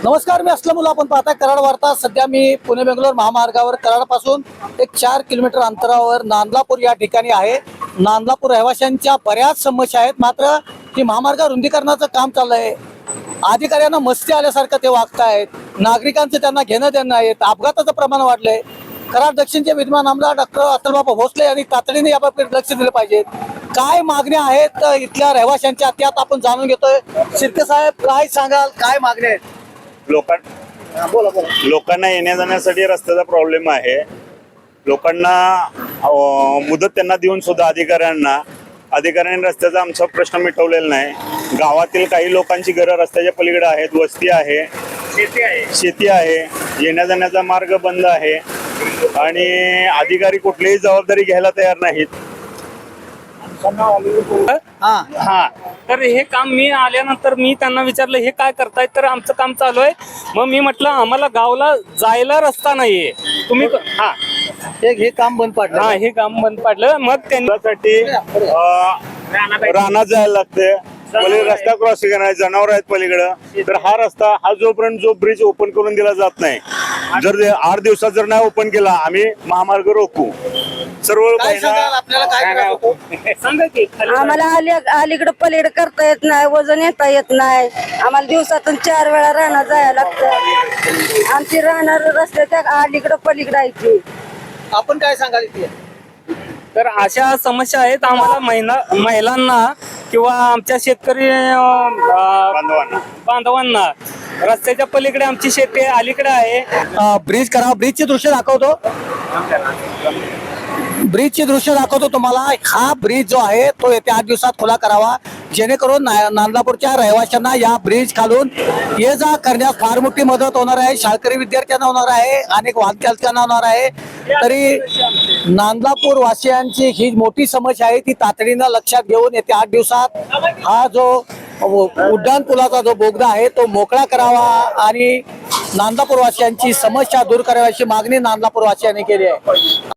नमस्कार, मी असलम मुला. आपण पाहताय कराड वार्ता. सध्या मी पुणे बेंगलोर महामार्गावर कराडपासून एक 4 किलोमीटर अंतरावर नांदलापूर या ठिकाणी आहे. नांदलापूर रहिवाशांच्या बऱ्याच समस्या आहेत, मात्र ही महामार्ग रुंदीकरणाचं काम चाललं आहे. अधिकाऱ्यांना मस्ती आल्यासारखं ते वागतायत. नागरिकांचं त्यांना घेणं देणं आहे. अपघाताचं प्रमाण वाढलंय. कराड दक्षिणचे विद्यमान आमदार डॉक्टर अतुलबाबा भोसले यांनी तातडीने याबाबत लक्ष दिलं पाहिजे. काय मागण्या आहेत इथल्या रहिवाशांच्या, त्यात आपण जाणून घेतोय. शिर्के साहेब, काय सांगाल, काय मागण्या आहेत? लोकांना येण्या जाण्यासाठी रस्त्याचा प्रॉब्लेम आहे. लोकांना मुदत त्यांना देऊन सुद्धा अधिकाऱ्यांनी रस्त्याचा आमचा प्रश्न मिटवलेला नाही. गावातील काही लोकांची घरं रस्त्याच्या पलीकडे आहेत, वस्ती आहे, शेती आहे, येण्या जाण्याचा मार्ग बंद आहे आणि अधिकारी कुठलीही जबाबदारी घ्यायला तयार नाहीत. हा, तर हे काम मी आल्यानंतर मी त्यांना विचारलं हे काय करतायत, तर आमचं काम चालू आहे. मग मी म्हटलं आम्हाला गावला जायला रस्ता नाहीये, तुम्ही हे काम बंद पाडलं. हे काम बंद पाडलं. मग त्यासाठी रानात जायला लागते, पलीकडे रस्ता क्रॉस करणार, जनावर आहेत पलीकडं. तर हा रस्ता जोपर्यंत जो ब्रिज ओपन करून दिला जात नाही, जर 8 दिवसात जर नाही ओपन केला, आम्ही महामार्ग रोखू. सर्व सांगा की आम्हाला अलीकडे पलीकडे करता येत नाही, वजन येता येत नाही. आम्हाला दिवसातून 4 वेळा राहणं जायला लागतं. आमची राहणार रस्त्याच्या अलीकडे पलीकडे आहे. आपण काय सांगाल इथे? तर अशा समस्या आहेत आम्हाला. महिलांना किंवा आमच्या शेतकरी बांधवांना रस्त्याच्या पलीकडे आमची शेती अलीकडे आहे. ब्रिज करा. ब्रिजचे दृश्य दाखवतो. ब्रिजचे दृश्य दाखवतो तुम्हाला. हा ब्रिज जो आहे तो येत्या 8 दिवसात खुला करावा, जेणेकरून नांदलापूरच्या रहिवाशांना या ब्रिज खालून ये जा करण्यास फार मोठी मदत होणार आहे. शाळकरी विद्यार्थ्यांना होणार आहे, अनेक वाहन चालकांना होणार आहे. तरी नांदलापूर वासियांची ही मोठी समस्या आहे, ती तातडीनं लक्षात घेऊन येत्या 8 दिवसात हा जो उड्डाण पुलाचा जो बोगदा आहे तो मोकळा करावा आणि नांदलापूर वासियांची समस्या दूर करावी अशी मागणी नांदलापूर वासियांनी केली आहे.